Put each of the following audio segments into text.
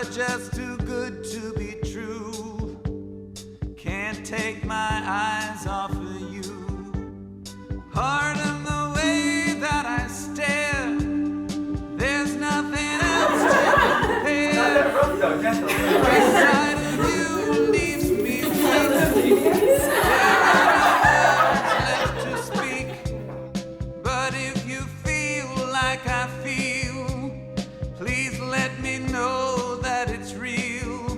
You're just too good to be true. Can't take my eyes off of you. Pardon the way that I stare. There's nothing else to compare. Every side of you leaves me weak. There are no words left to speak. But if you feel like I feel, please let me know that it's real.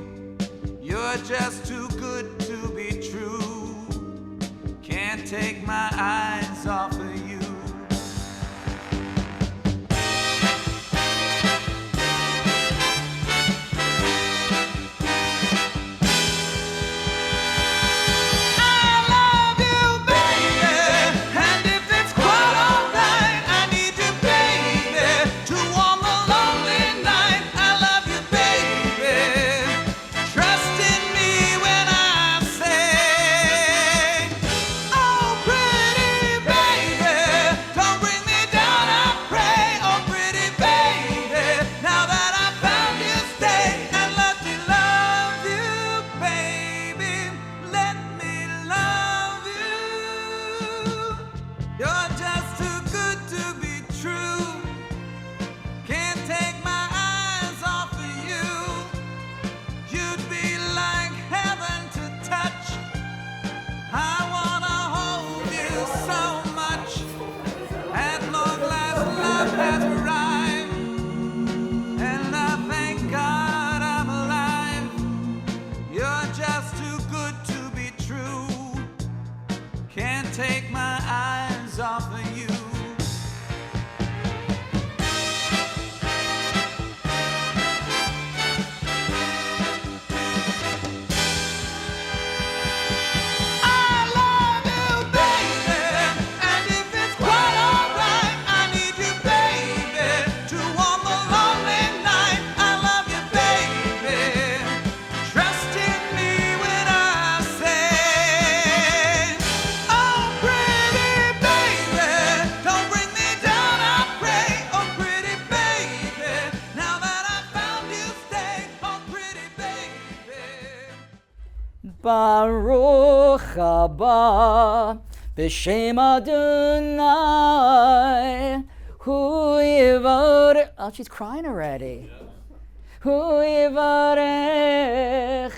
You're just too good to be true. Can't take my eyes off of you. Take my eyes off of you. Baruch haba b'shem Adonai hu yivarech. Oh, she's crying already. Hu yivarech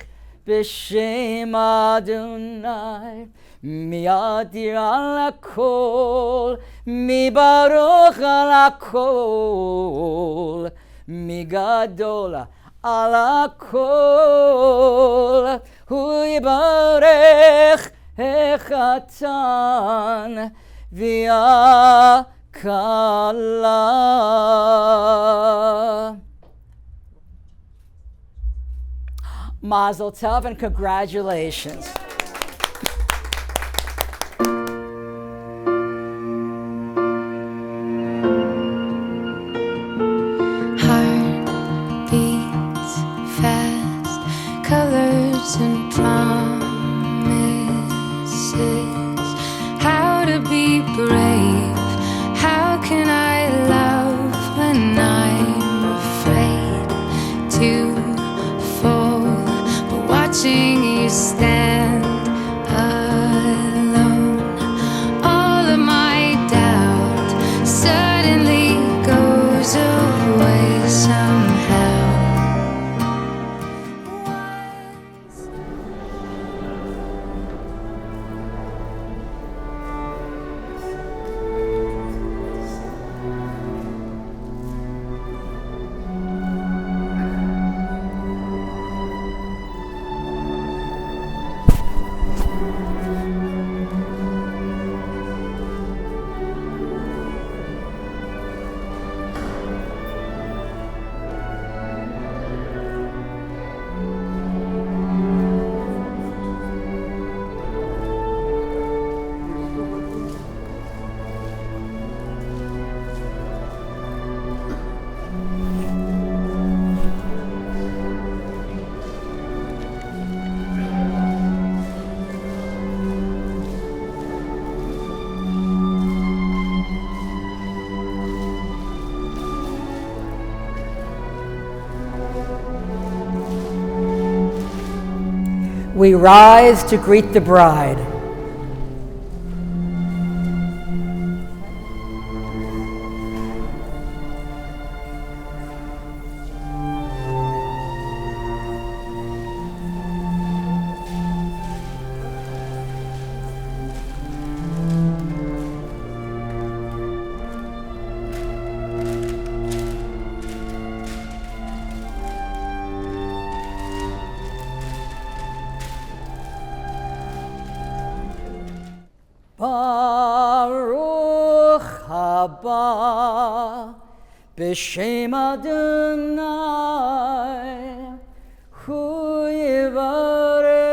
b'shem Adonai miyadir al hakol mi baruch al hakol mi gadol al hakol. Hu yivarech echatan v'akala. Mazel tov and congratulations. Heart beats fast, colors and promises. How to be brave? How can I love when I'm afraid to fall? But watching you stand we rise to greet the bride. Baruch haba b'shem Adonai hu yivarech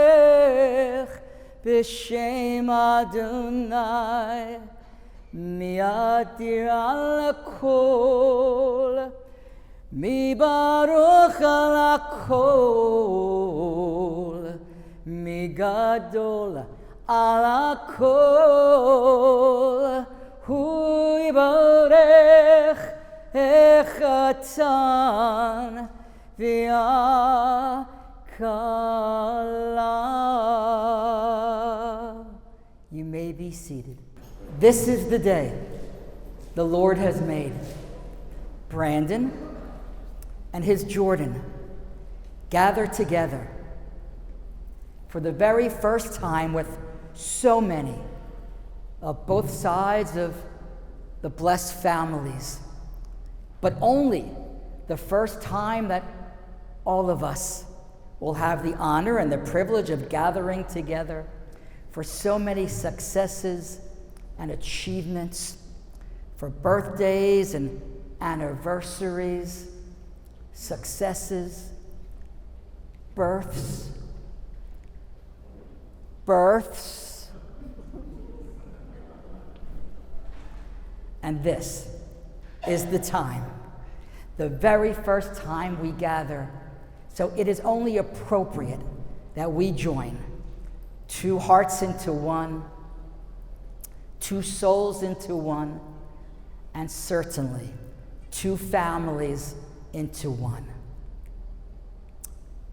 b'shem Adonai mi'atir al kol mi baruch al kol mi gadol על הכל הוא יברך החתן והכלה. You may be seated. This is the day the Lord has made. Brandon and his Jordyne gather together for the very first time with so many of both sides of the blessed families, but only the first time that all of us will have the honor and the privilege of gathering together for so many successes and achievements, for birthdays and anniversaries, successes, births, and this is the time, the very first time we gather. So it is only appropriate that we join two hearts into one, two souls into one, and certainly two families into one.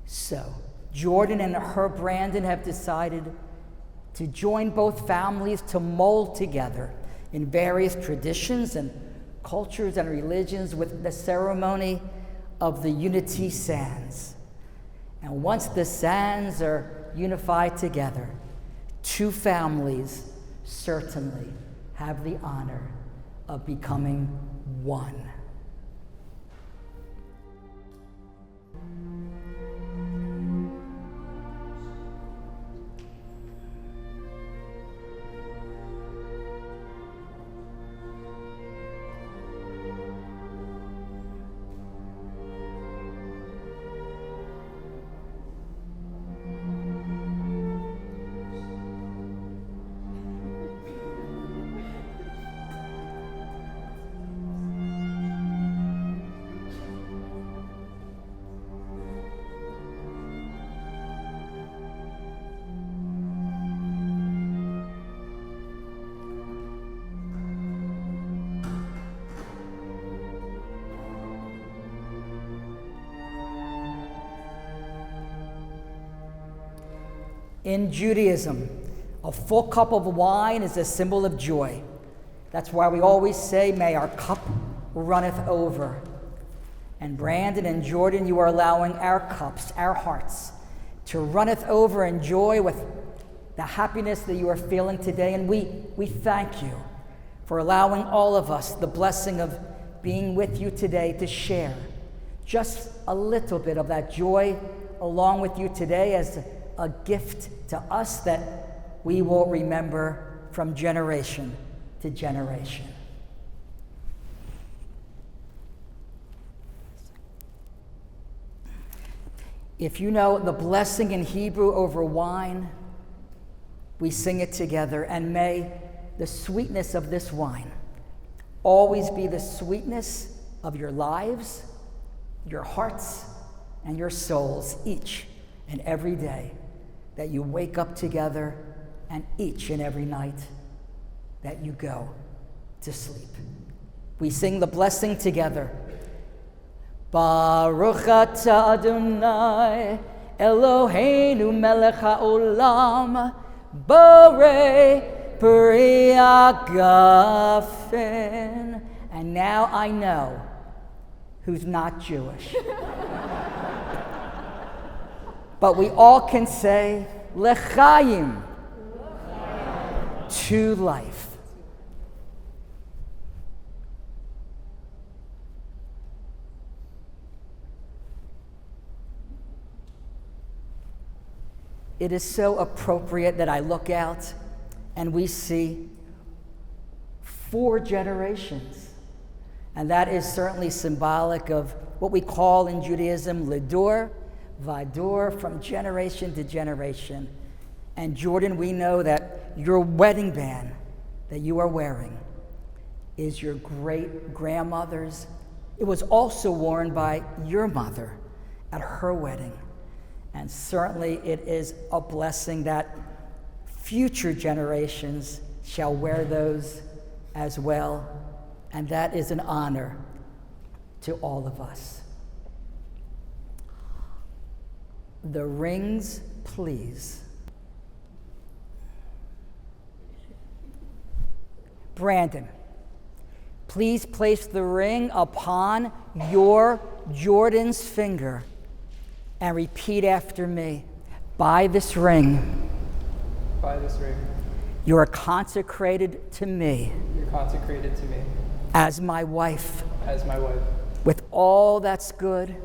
So Jordyne and her Brandon have decided to join both families to mold together in various traditions and cultures and religions with the ceremony of the unity sands. And once the sands are unified together, two families certainly have the honor of becoming one. In Judaism, a full cup of wine is a symbol of joy. That's why we always say, may our cup runneth over. And Brandon and Jordyne, you are allowing our cups, our hearts, to runneth over in joy with the happiness that you are feeling today. And we thank you for allowing all of us the blessing of being with you today to share just a little bit of that joy along with you today as a gift to us that we will remember from generation to generation. If you know the blessing in Hebrew over wine, we sing it together. And may the sweetness of this wine always be the sweetness of your lives, your hearts, and your souls each and every day that you wake up together, and each and every night that you go to sleep. We sing the blessing together. Baruch atah Adonai Eloheinu melech haolam, borei peri hagafen. And now I know who's not Jewish. But we all can say, L'chaim, to life. It is so appropriate that I look out and we see 4 generations. And that is certainly symbolic of what we call in Judaism, Lidor, Vador, from generation to generation. And Jordyne, we know that your wedding band that you are wearing is your great-grandmother's. It was also worn by your mother at her wedding. And certainly it is a blessing that future generations shall wear those as well. And that is an honor to all of us. The rings, please. Brandon, please place the ring upon your Jordyne's finger and repeat after me. By this ring, you are consecrated to me. As my wife. With all that's good.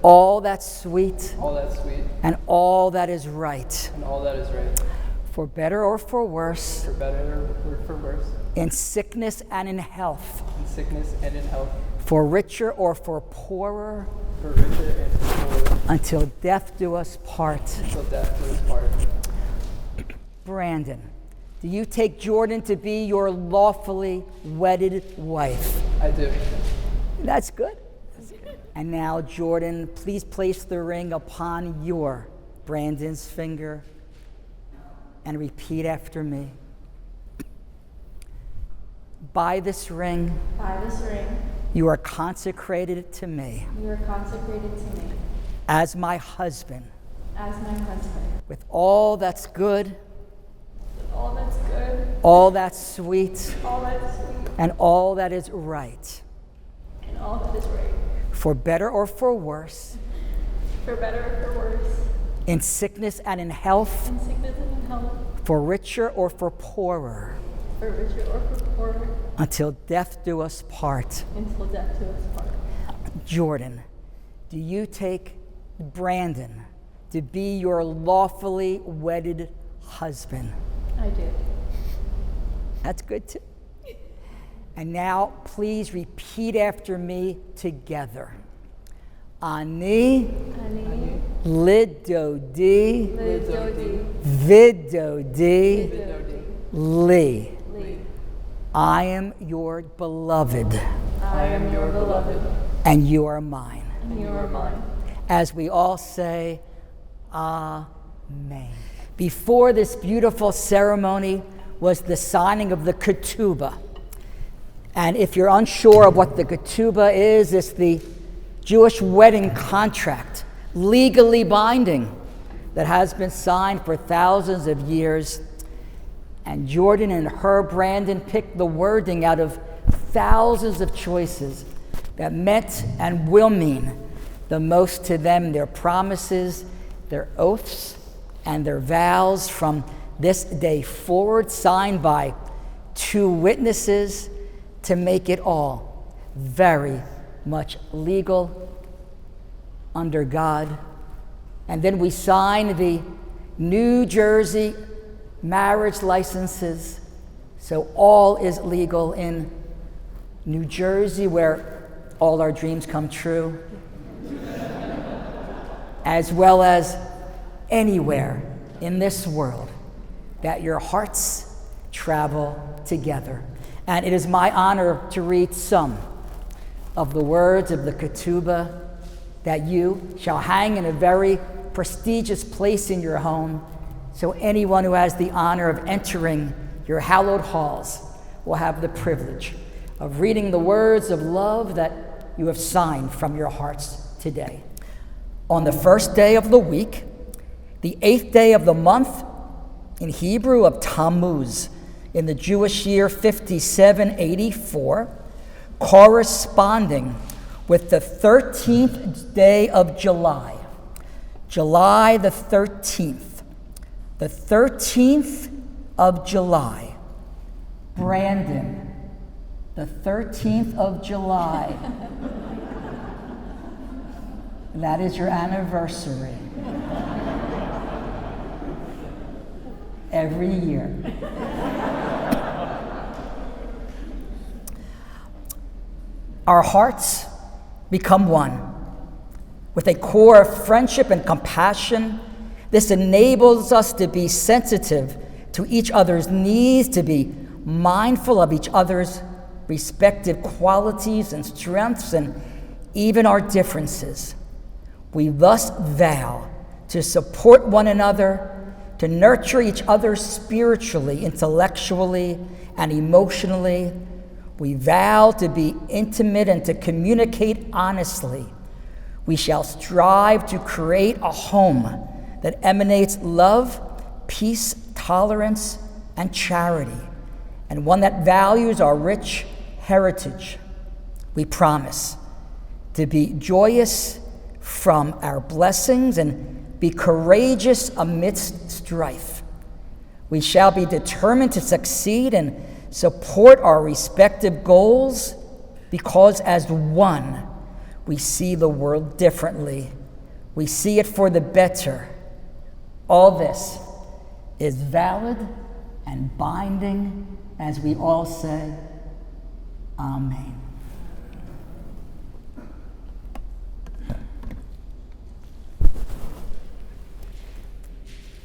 All that's sweet. And all that is right. For better or for worse. In sickness and in health. For richer or for poorer. Until death do us part. Brandon, do you take Jordyne to be your lawfully wedded wife? I do. That's good. And now, Jordyne, please place the ring upon your Brandon's finger and repeat after me. By this ring, you are consecrated to me. As my husband. With all that's good. All that's sweet. And all that is right. For better or for worse. In sickness and in health. For richer or for poorer. Until death do us part. Jordyne, do you take Brandon to be your lawfully wedded husband? I do. That's good too. And now, please repeat after me together. Ani lidodi vidodi li. I am your beloved. And you are mine. As we all say, Amen. Before this beautiful ceremony was the signing of the ketubah. And if you're unsure of what the ketubah is, it's the Jewish wedding contract, legally binding, that has been signed for thousands of years. And Jordyne and her Brandon picked the wording out of thousands of choices that meant and will mean the most to them, their promises, their oaths, and their vows from this day forward, signed by 2 witnesses to make it all very much legal under God. And then we sign the New Jersey marriage licenses, so all is legal in New Jersey, where all our dreams come true, as well as anywhere in this world that your hearts travel together. And it is my honor to read some of the words of the ketubah that you shall hang in a very prestigious place in your home, so anyone who has the honor of entering your hallowed halls will have the privilege of reading the words of love that you have signed from your hearts today. On the first day of the week, the 8th day of the month, in Hebrew of Tammuz, in the Jewish year 5784, corresponding with the 13th day of July, July the 13th, the 13th of July, Brandon, the 13th of July. That is your anniversary. Every year. Our hearts become one with a core of friendship and compassion. This enables us to be sensitive to each other's needs, to be mindful of each other's respective qualities and strengths, and even our differences. We thus vow to support one another, to nurture each other spiritually, intellectually, and emotionally. We vow to be intimate and to communicate honestly. We shall strive to create a home that emanates love, peace, tolerance, and charity, and one that values our rich heritage. We promise to be joyous from our blessings and be courageous amidst strife. We shall be determined to succeed and support our respective goals, because as one, we see the world differently. We see it for the better. All this is valid and binding as we all say, Amen.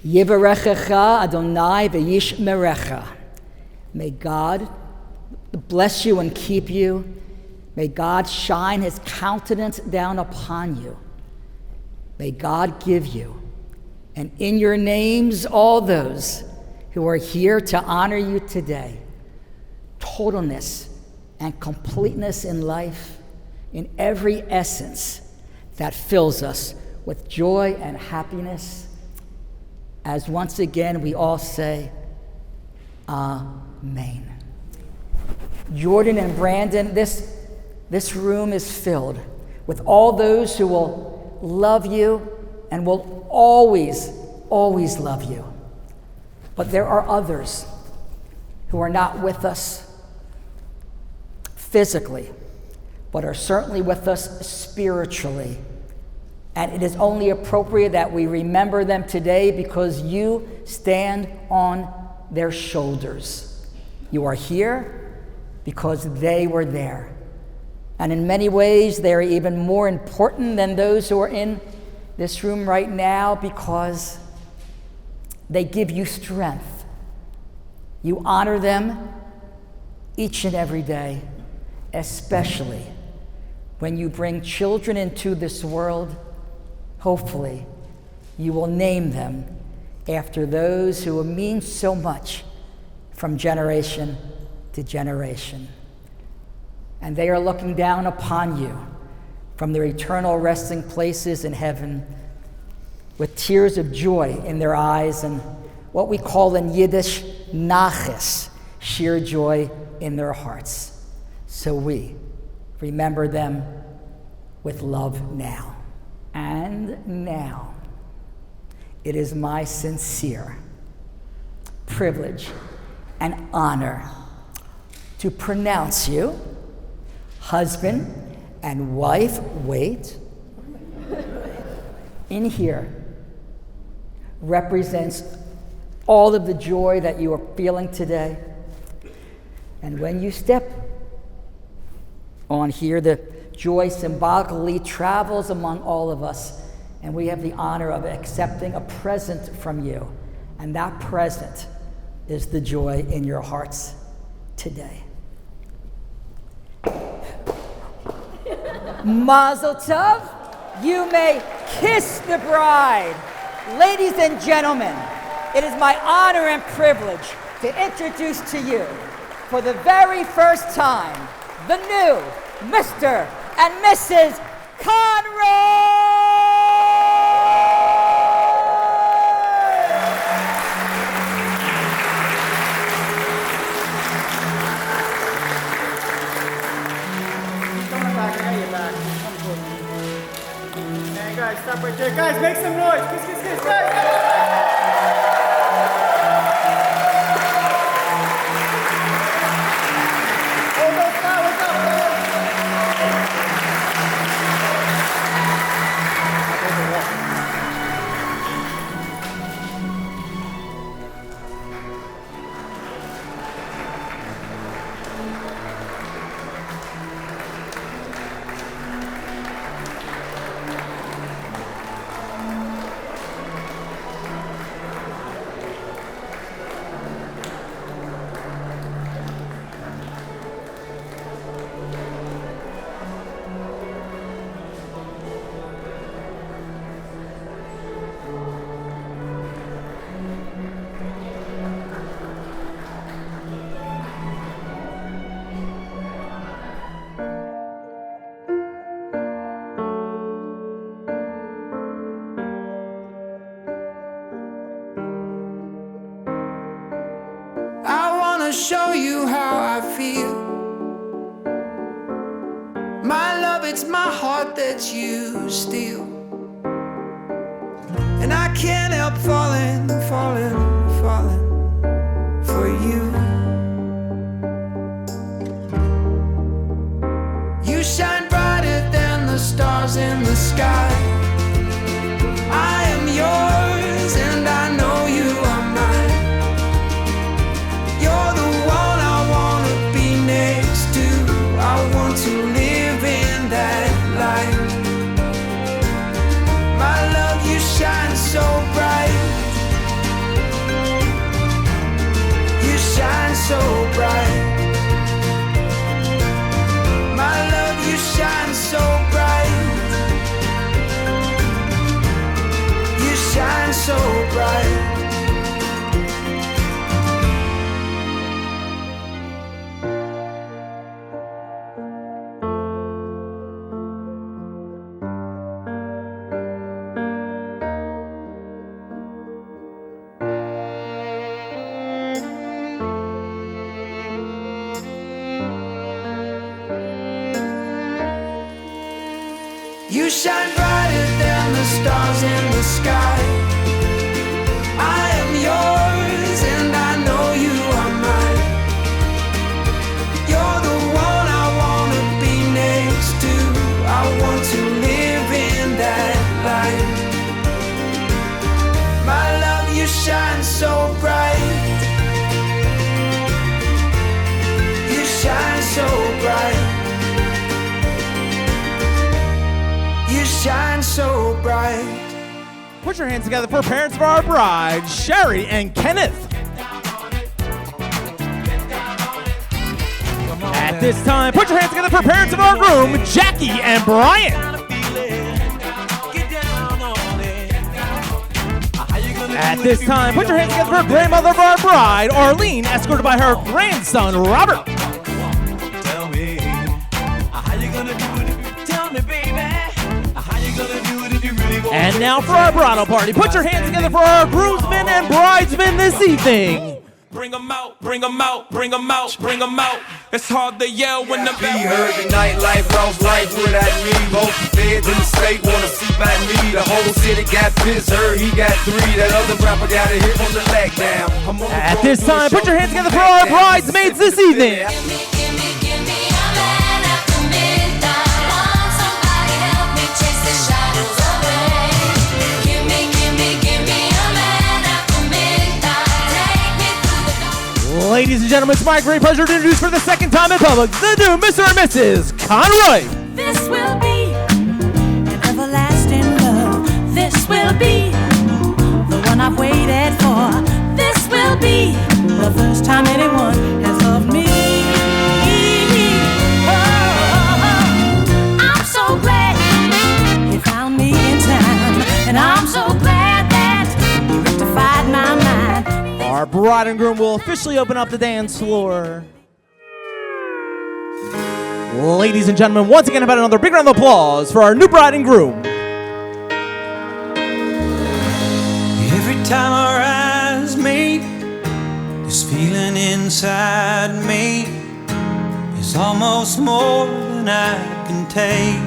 Yivarechecha Adonai v'yishmerecha. May God bless you and keep you. May God shine his countenance down upon you. May God give you, and in your names, all those who are here to honor you today, totalness and completeness in life, in every essence that fills us with joy and happiness. As once again we all say, Amen. Jordan and Brandon, this room is filled with all those who will love you and will always, always love you. But there are others who are not with us physically, but are certainly with us spiritually. And it is only appropriate that we remember them today because you stand on their shoulders. You are here because they were there. And in many ways, they're even more important than those who are in this room right now because they give you strength. You honor them each and every day, especially when you bring children into this world. Hopefully, you will name them after those who mean so much from generation to generation. And they are looking down upon you from their eternal resting places in heaven with tears of joy in their eyes and what we call in Yiddish, naches, sheer joy in their hearts. So we remember them with love now. And now, it is my sincere privilege and honor to pronounce you husband and wife. Wait. In here represents all of the joy that you are feeling today. And when you step on here, the joy symbolically travels among all of us, and we have the honor of accepting a present from you. And that present is the joy in your hearts today. Mazel tov, you may kiss the bride. Ladies and gentlemen, it is my honor and privilege to introduce to you, for the very first time, the new Mr. and Mrs. Conroy! right there. Guys, make some noise. Kiss, guys. Hold those flowers up, guys. Show you how I feel. My love, it's my heart that you steal. And I can't help falling for you. You shine brighter than the stars in the sky. I am yours and I know you are mine. You're the one I wanna be next to. I want to live in that light. My love, you shine so bright. You shine so bright. My love, you shine so bright. You shine so bright. You shine brighter than the stars in the sky. I am yours and I know you are mine. You're the one I wanna be next to. I want to live in that light. My love, you shine so bright. You shine so bright. You shine so bright. Put your hands together for parents of our bride, Sherry and Kenneth. At this time, put your hands together for parents of our groom, Jackie and Brian. At this time, put your hands together for grandmother of our bride, Arlene, escorted by her grandson, Robert. Tell me, how you gonna do it? Tell me, baby. And now for our bridal party. Put your hands together for our groomsmen and bridesmen this evening. Bring them out, bring them out, bring them out, bring them out. It's hard to yell when the Be heard the nightlife, Ross life without me. Both feds in the state wanna see by me. The whole city got pissed, heard he got 3. That other rapper got a hit on the leg down. At this time, put your hands together for our bridesmaids this evening. Ladies and gentlemen, it's my great pleasure to introduce for the second time in public the new Mr. and Mrs. Conroy. This will be an everlasting love. This will be the one I've waited for. This will be the first time anyone has loved me. Oh, I'm so glad you found me in time, and I'm so glad that you rectified my mind. Our bride and groom will officially open up the dance floor. Ladies and gentlemen, once again, about another big round of applause for our new bride and groom. Every time our eyes meet, this feeling inside me is almost more than I can take.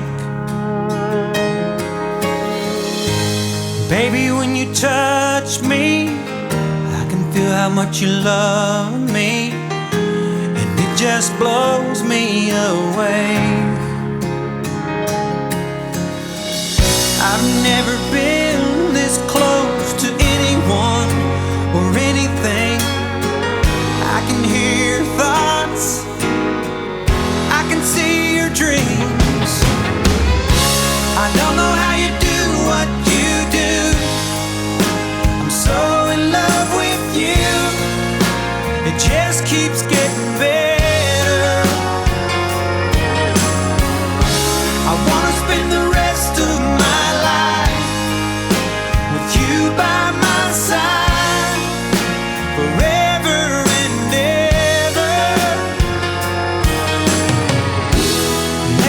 Baby, when you touch me, I can feel how much you love me, and it just blows me away. I've never been this close to anyone or anything. I can hear your thoughts, I can see your dreams. I don't know how you do what you do. I'm so in love with you. It just keeps getting better. I wanna spend the rest of my life with you by my side, forever and ever.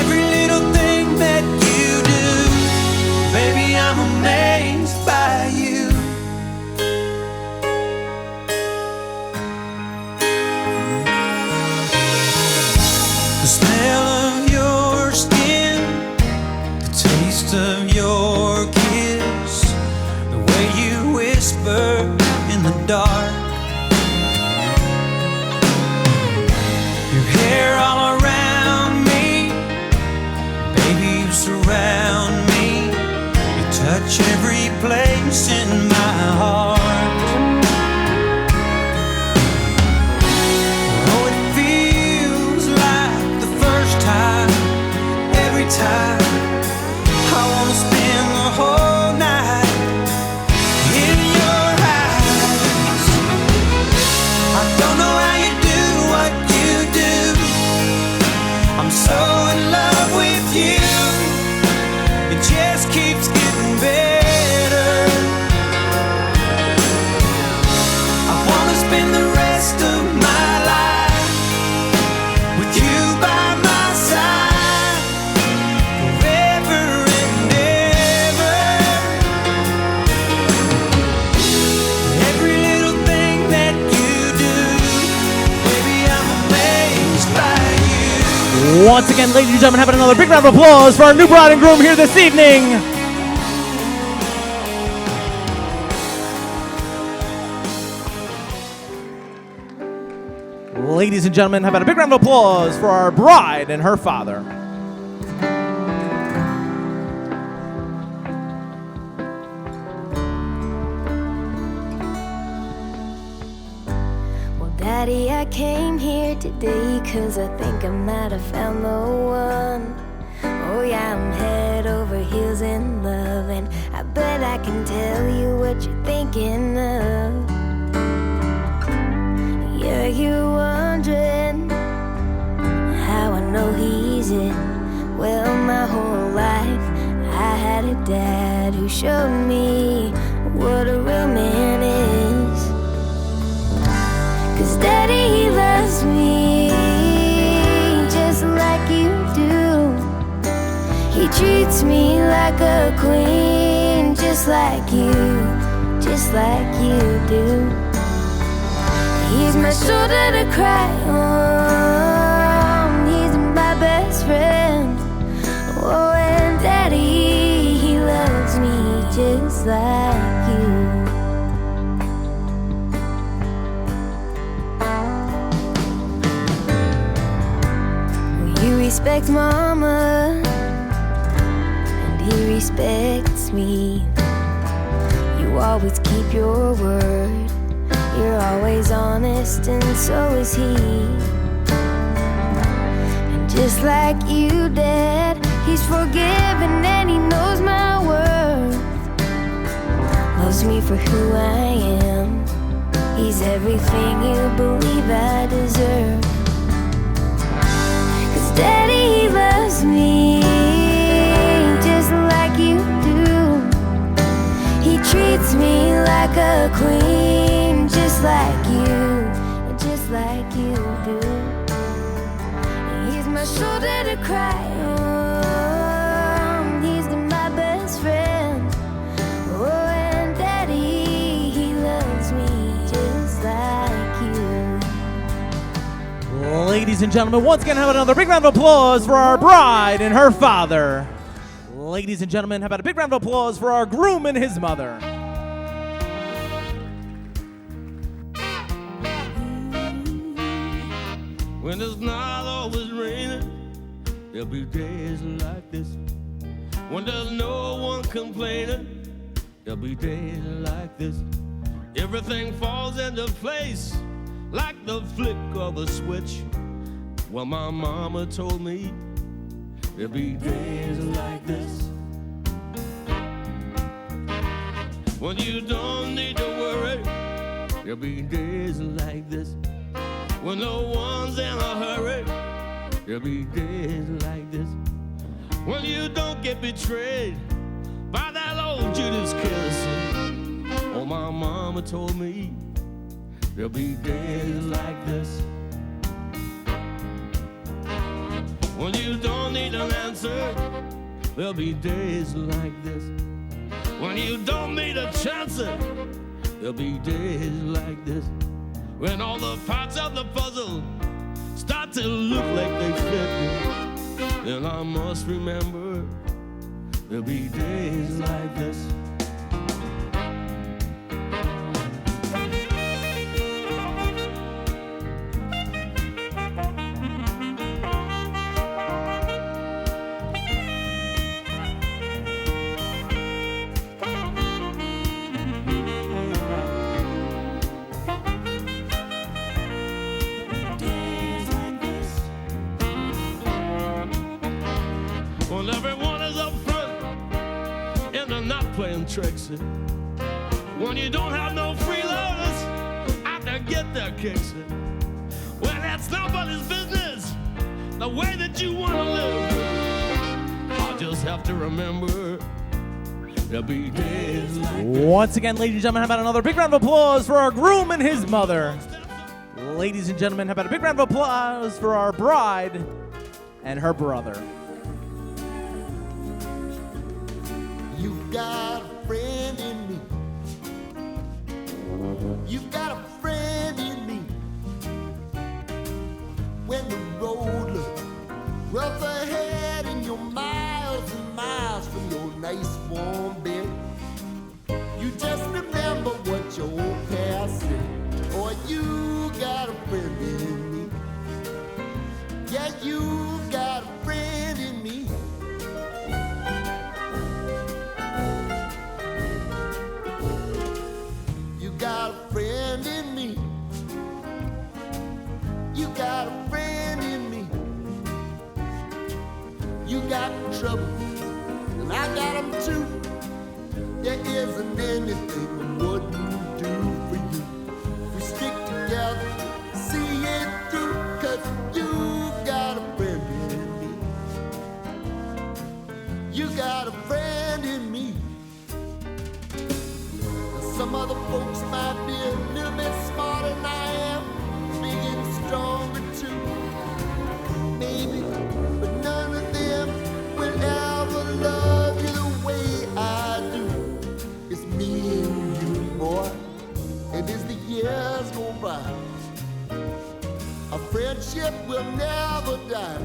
Every little thing that you do, baby, I'm amazed by you. The smell of your skin, the taste of your kiss, the way you whisper in the dark, your hair all around me, baby, you surround me, you touch every place in my heart. Oh, it feels like the first time, every time. I wanna spend the whole night in your eyes. I don't know how you do what you do. I'm so in love with you. It just keeps getting better. I wanna spend the rest of my life with you by my side, forever and ever. Every little thing that you do, baby, I'm amazed by you. Once again, ladies and gentlemen, having another big round of applause for our new bride and groom here this evening. Ladies and gentlemen, having a big round of applause for our bride and her father. Well, Daddy, I came here today 'cause I think I might have found the one. Oh yeah, I'm head over heels in love, and I bet I can tell you what you're thinking of. Yeah, you're wondering how I know he's it. Well, my whole life I had a dad who showed me what a real man is. 'Cause Daddy, he loves me just like you do. He treats me like a queen, just like you do. He's my shoulder to cry on, he's my best friend. Oh, and Daddy, he loves me just like you. Well, you respect Mama, and he respects me. You always keep your word, you're always honest, and so is he. And just like you, Dad, he's forgiven and he knows my worth. Loves me for who I am, he's everything you believe I deserve. 'Cause Daddy, he loves me just like you do. He treats me like a queen, just like you do. He's my shoulder to cry on, he's my best friend. Oh, and Daddy, he loves me just like you. Ladies and gentlemen, once again, have another big round of applause for our bride and her father. Ladies and gentlemen, how about a big round of applause for our groom and his mother? When it's not always raining, there'll be days like this. When there's no one complaining, there'll be days like this. Everything falls into place like the flick of a switch. Well, my mama told me there'll be days like this. When you don't need to worry, there'll be days like this. When no one's in a hurry, there'll be days like this. When you don't get betrayed by that old Judas kiss. Oh, my mama told me there'll be days like this. When you don't need an answer, there'll be days like this. When you don't need a chance, there'll be days like this. When all the parts of the puzzle start to look like they fit, then I must remember there'll be days like this. When everyone is up front and they're not playing tricks. When you don't have no freeloaders out there get their kicks. Well, that's nobody's business, the way that you want to live. I'll just have to remember there'll be days like this. Once again, ladies and gentlemen, how about another big round of applause for our groom and his mother? Ladies and gentlemen, how about a big round of applause for our bride and her brother? You got a friend in me. You got a friend in me. When the road looks rough ahead and you're miles and miles from your nice warm bed, you just remember what your old past said. Or you got a friend in me. Yeah, you got a friend in me. Got a friend in me. You got a friend in me. You got trouble, and I got them too. There isn't anything I wouldn't do for you. We stick together, see it through, 'cause you got a friend in me. You got a friend in me. Some other folks might be a little bit smarter than I am, big and stronger too, maybe, but none of them will ever love you the way I do. It's me and you, boy, and as the years go by, our friendship will never die.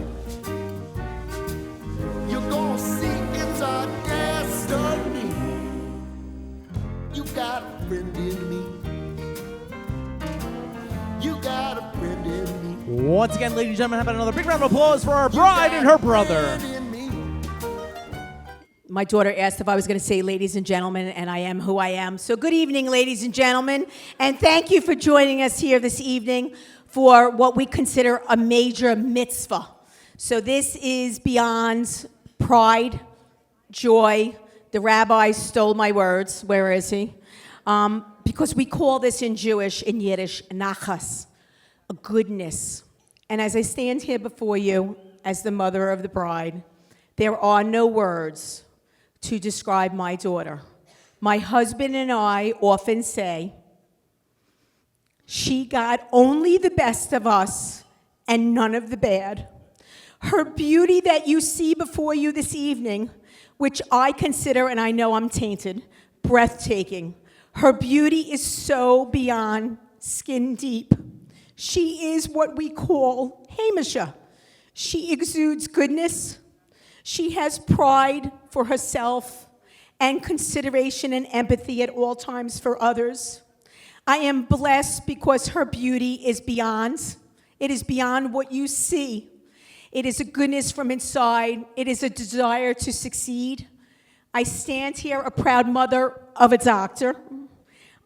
You're gonna see it's our destiny. You got a friend in me. You got a friend in me. Once again, ladies and gentlemen, how about another big round of applause for our bride and her brother? My daughter asked if I was going to say ladies and gentlemen, and I am who I am. So good evening, ladies and gentlemen, and thank you for joining us here this evening for what we consider a major mitzvah. So this is beyond pride, joy. The rabbi stole my words. Where is he? Because we call this in Jewish, in Yiddish, nachas, a goodness. And as I stand here before you as the mother of the bride, there are no words to describe my daughter. My husband and I often say, she got only the best of us and none of the bad. Her beauty that you see before you this evening, which I consider, and I know I'm tainted, breathtaking. Her beauty is so beyond skin deep. She is what we call Hamisha. She exudes goodness, She has pride for herself and consideration and empathy at all times for others. I am blessed because her beauty is beyond. It is beyond what you see. It is a goodness from inside. It is a desire to succeed. I stand here a proud mother of a doctor.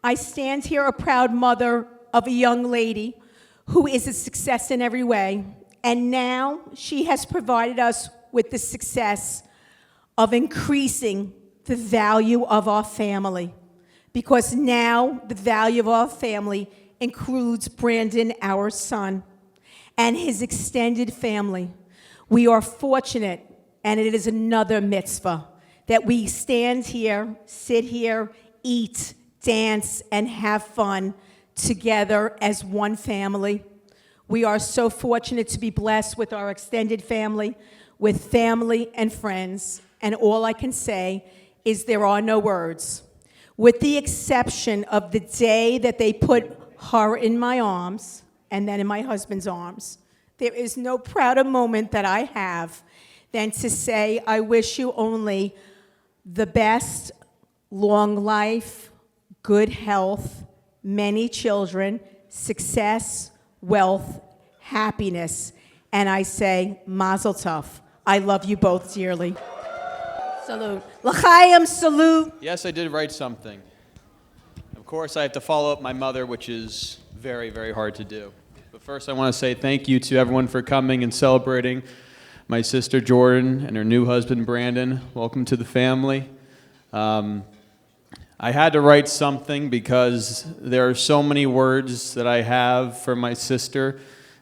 I stand here a proud mother of a young lady who is a success in every way. And now she has provided us with the success of increasing the value of our family. Because now the value of our family includes Brandon, our son, and his extended family. We are fortunate, and it is another mitzvah, that we stand here, sit here, eat, dance, and have fun together as one family. We are so fortunate to be blessed with our extended family, with family and friends, and all I can say is there are no words. With the exception of the day that they put her in my arms, and then in my husband's arms, there is no prouder moment that I have than to say, I wish you only the best, long life, good health, many children, success, wealth, happiness. And I say, Mazel Tov. I love you both dearly. Salute. L'chaim, salute. Yes, I did write something. Of course, I have to follow up my mother, which is very, very hard to do. But first, I want to say thank you to everyone for coming and celebrating my sister Jordyne and her new husband Brandon. Welcome to the family. I had to write something because there are so many words that I have for my sister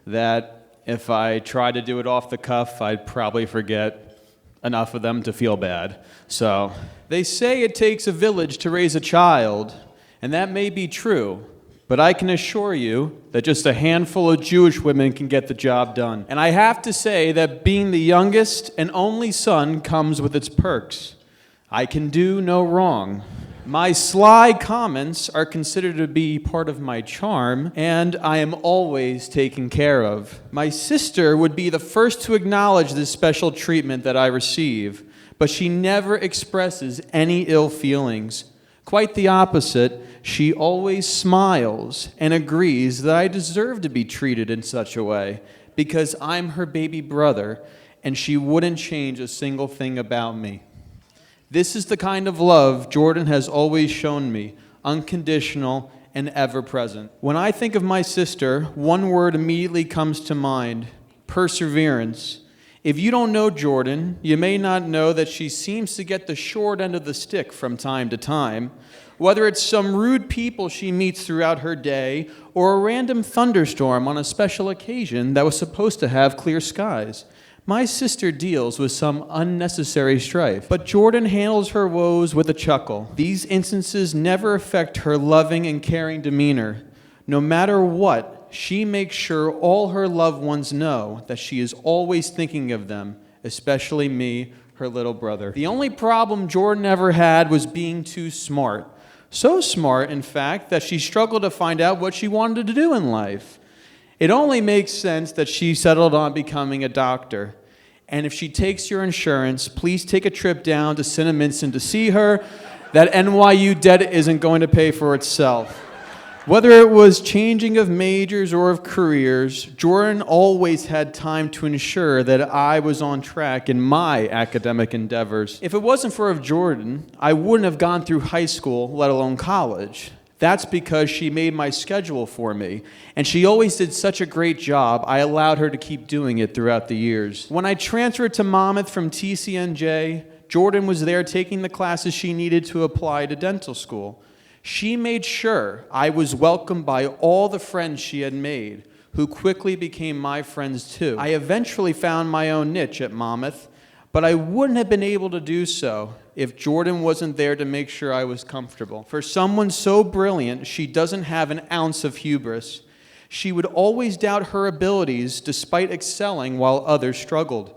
that if I tried to do it off the cuff, I'd probably forget enough of them to feel bad. So, they say it takes a village to raise a child, and that may be true, but I can assure you that just a handful of Jewish women can get the job done. And I have to say that being the youngest and only son comes with its perks. I can do no wrong. My sly comments are considered to be part of my charm, and I am always taken care of. My sister would be the first to acknowledge this special treatment that I receive, but she never expresses any ill feelings. Quite the opposite, she always smiles and agrees that I deserve to be treated in such a way, because I'm her baby brother, and she wouldn't change a single thing about me. This is the kind of love Jordyne has always shown me, unconditional and ever-present. When I think of my sister, one word immediately comes to mind: perseverance. If you don't know Jordyne, you may not know that she seems to get the short end of the stick from time to time, whether it's some rude people she meets throughout her day or a random thunderstorm on a special occasion that was supposed to have clear skies. My sister deals with some unnecessary strife, but Jordyne handles her woes with a chuckle. These instances never affect her loving and caring demeanor. No matter what, she makes sure all her loved ones know that she is always thinking of them, especially me, her little brother. The only problem Jordyne ever had was being too smart. So smart, in fact, that she struggled to find out what she wanted to do in life. It only makes sense that she settled on becoming a doctor. And if she takes your insurance, please take a trip down to Cinnaminson to see her. That NYU debt isn't going to pay for itself. Whether it was changing of majors or of careers, Jordyne always had time to ensure that I was on track in my academic endeavors. If it wasn't for Jordyne, I wouldn't have gone through high school, let alone college. That's because she made my schedule for me, and she always did such a great job, I allowed her to keep doing it throughout the years. When I transferred to Monmouth from TCNJ, Jordyne was there taking the classes she needed to apply to dental school. She made sure I was welcomed by all the friends she had made, who quickly became my friends too. I eventually found my own niche at Monmouth, but I wouldn't have been able to do so if Jordyne wasn't there to make sure I was comfortable. For someone so brilliant, she doesn't have an ounce of hubris. She would always doubt her abilities despite excelling while others struggled.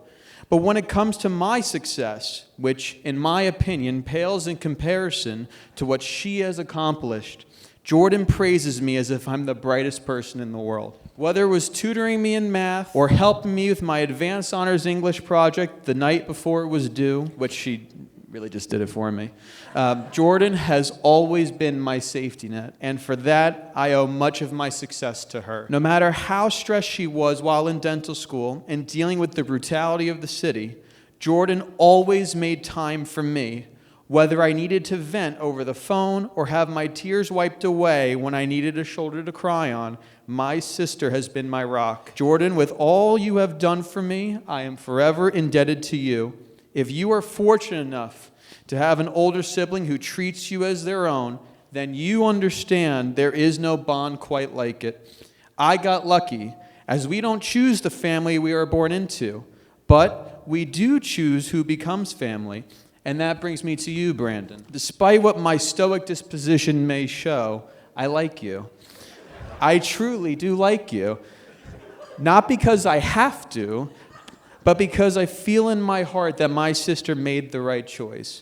But when it comes to my success, which in my opinion pales in comparison to what she has accomplished, Jordan praises me as if I'm the brightest person in the world. Whether it was tutoring me in math or helping me with my advanced honors English project the night before it was due, which she really just did it for me, Jordan has always been my safety net, and for that, I owe much of my success to her. No matter how stressed she was while in dental school and dealing with the brutality of the city, Jordan always made time for me, whether I needed to vent over the phone or have my tears wiped away when I needed a shoulder to cry on. My sister has been my rock. Jordan, with all you have done for me, I am forever indebted to you. If you are fortunate enough to have an older sibling who treats you as their own, then you understand there is no bond quite like it. I got lucky, as we don't choose the family we are born into, but we do choose who becomes family. And that brings me to you, Brandon. Despite what my stoic disposition may show, I like you. I truly do like you. Not because I have to, but because I feel in my heart that my sister made the right choice.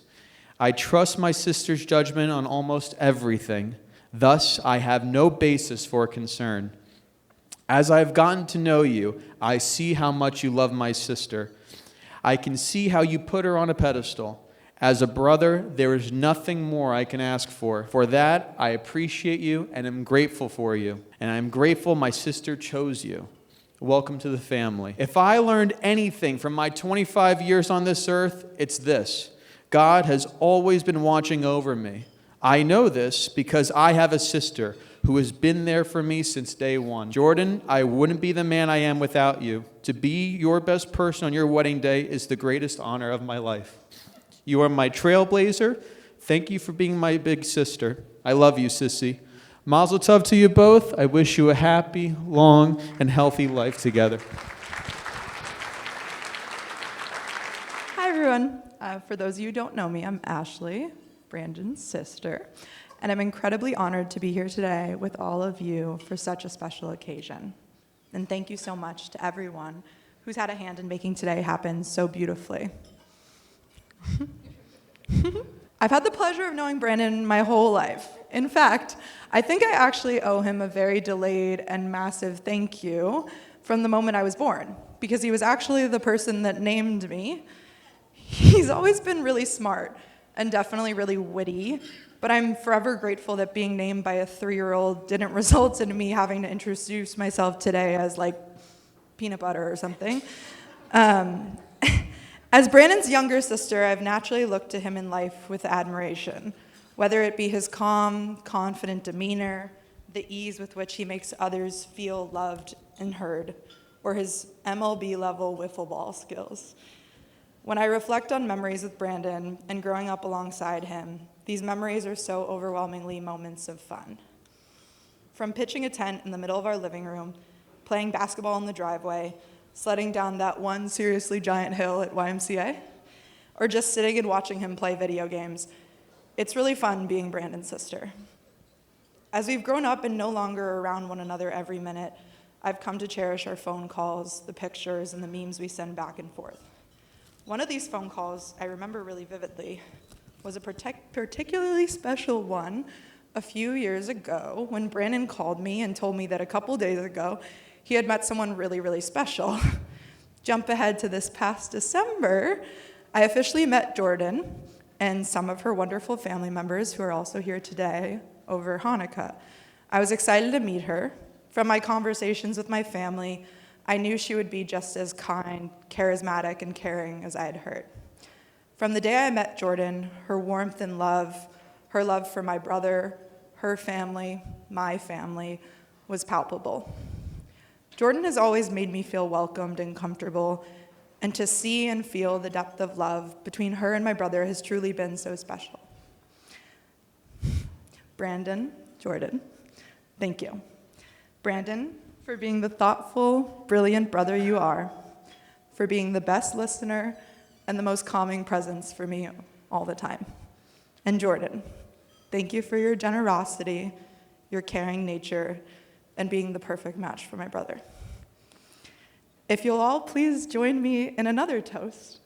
I trust my sister's judgment on almost everything. Thus, I have no basis for concern. As I've gotten to know you, I see how much you love my sister. I can see how you put her on a pedestal. As a brother, there is nothing more I can ask for. For that, I appreciate you and am grateful for you. And I'm grateful my sister chose you. Welcome to the family. If I learned anything from my 25 years on this earth, it's this. God has always been watching over me. I know this because I have a sister who has been there for me since day one. Jordan, I wouldn't be the man I am without you. To be your best person on your wedding day is the greatest honor of my life. You are my trailblazer. Thank you for being my big sister. I love you, sissy. Mazel tov to you both. I wish you a happy, long, and healthy life together. Hi, everyone. For those of you who don't know me, I'm Ashley, Brandon's sister, and I'm incredibly honored to be here today with all of you for such a special occasion. And thank you so much to everyone who's had a hand in making today happen so beautifully. I've had the pleasure of knowing Brandon my whole life. In fact, I think I actually owe him a very delayed and massive thank you from the moment I was born, because he was actually the person that named me. He's always been really smart and definitely really witty, but I'm forever grateful that being named by a 3-year-old didn't result in me having to introduce myself today as like peanut butter or something. As Brandon's younger sister, I've naturally looked to him in life with admiration, whether it be his calm, confident demeanor, the ease with which he makes others feel loved and heard, or his MLB-level wiffle ball skills. When I reflect on memories with Brandon and growing up alongside him, these memories are so overwhelmingly moments of fun. From pitching a tent in the middle of our living room, playing basketball in the driveway, sledding down that one seriously giant hill at YMCA, or just sitting and watching him play video games, it's really fun being Brandon's sister. As we've grown up and no longer around one another every minute, I've come to cherish our phone calls, the pictures, and the memes we send back and forth. One of these phone calls I remember really vividly was a particularly special one a few years ago when Brandon called me and told me that a couple days ago he had met someone really, really special. Jump ahead to this past December, I officially met Jordyne and some of her wonderful family members who are also here today over Hanukkah. I was excited to meet her. From my conversations with my family, I knew she would be just as kind, charismatic, and caring as I had heard. From the day I met Jordyne, her warmth and love, her love for my brother, her family, my family, was palpable. Jordyne has always made me feel welcomed and comfortable, and to see and feel the depth of love between her and my brother has truly been so special. Brandon, Jordyne, thank you. Brandon, for being the thoughtful, brilliant brother you are, for being the best listener and the most calming presence for me all the time. And Jordyne, thank you for your generosity, your caring nature, and being the perfect match for my brother. If you'll all please join me in another toast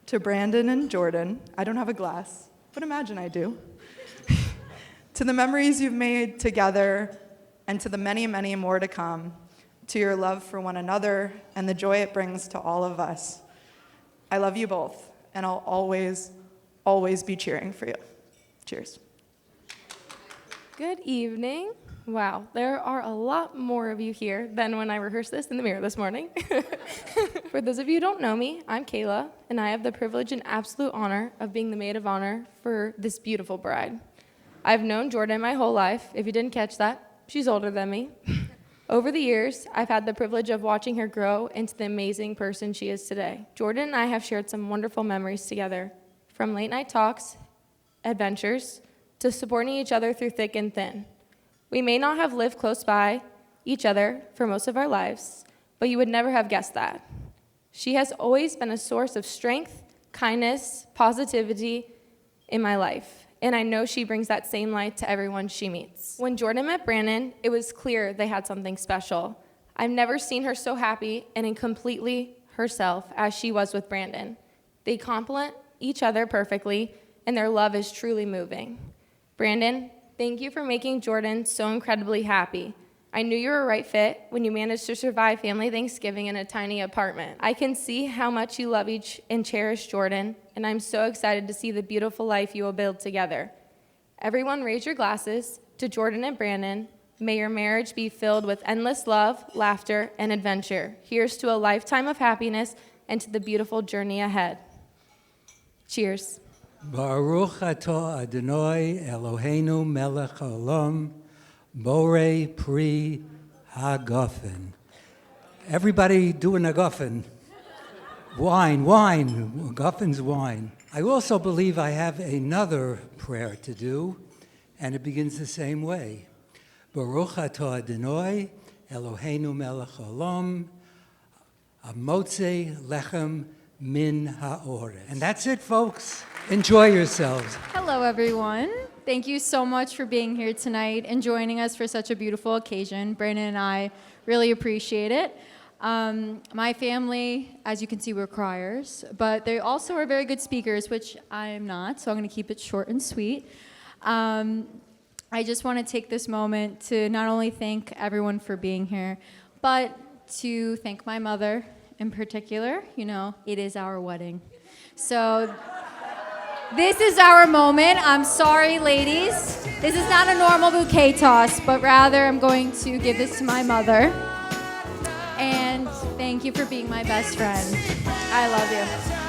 to Brandon and Jordyne. I don't have a glass, but imagine I do. To the memories you've made together, and to the many, many more to come, to your love for one another and the joy it brings to all of us. I love you both, and I'll always, always be cheering for you. Cheers. Good evening. Wow, there are a lot more of you here than when I rehearsed this in the mirror this morning. For those of you who don't know me, I'm Kayla, and I have the privilege and absolute honor of being the maid of honor for this beautiful bride. I've known Jordyne my whole life. If you didn't catch that, she's older than me. Over the years, I've had the privilege of watching her grow into the amazing person she is today. Jordyne and I have shared some wonderful memories together, from late night talks, adventures, to supporting each other through thick and thin. We may not have lived close by each other for most of our lives, but you would never have guessed that. She has always been a source of strength, kindness, positivity in my life, and I know she brings that same light to everyone she meets. When Jordyne met Brandon, it was clear they had something special. I've never seen her so happy and in completely herself as she was with Brandon. They complement each other perfectly, and their love is truly moving. Brandon, thank you for making Jordyne so incredibly happy. I knew you were a right fit when you managed to survive family Thanksgiving in a tiny apartment. I can see how much you love each and cherish Jordyne, and I'm so excited to see the beautiful life you will build together. Everyone raise your glasses to Jordyne and Brandon. May your marriage be filled with endless love, laughter, and adventure. Here's to a lifetime of happiness and to the beautiful journey ahead. Cheers. Baruch atah Adonai Eloheinu melech haolam, borei pri hagafen. Everybody doing a guffin. Wine. Guffin's wine. I also believe I have another prayer to do, and it begins the same way. Baruch atah Adonai Eloheinu melech haolam, amotze lechem min ha'orez. And that's it, folks. Enjoy yourselves. Hello, everyone. Thank you so much for being here tonight and joining us for such a beautiful occasion. Brandon and I really appreciate it. My family, as you can see, we're criers, but they also are very good speakers, which I am not, so I'm going to keep it short and sweet. I just want to take this moment to not only thank everyone for being here, but to thank my mother in particular. You know, it is our wedding. So this is our moment. I'm sorry, ladies. This is not a normal bouquet toss, but rather I'm going to give this to my mother. And thank you for being my best friend. I love you.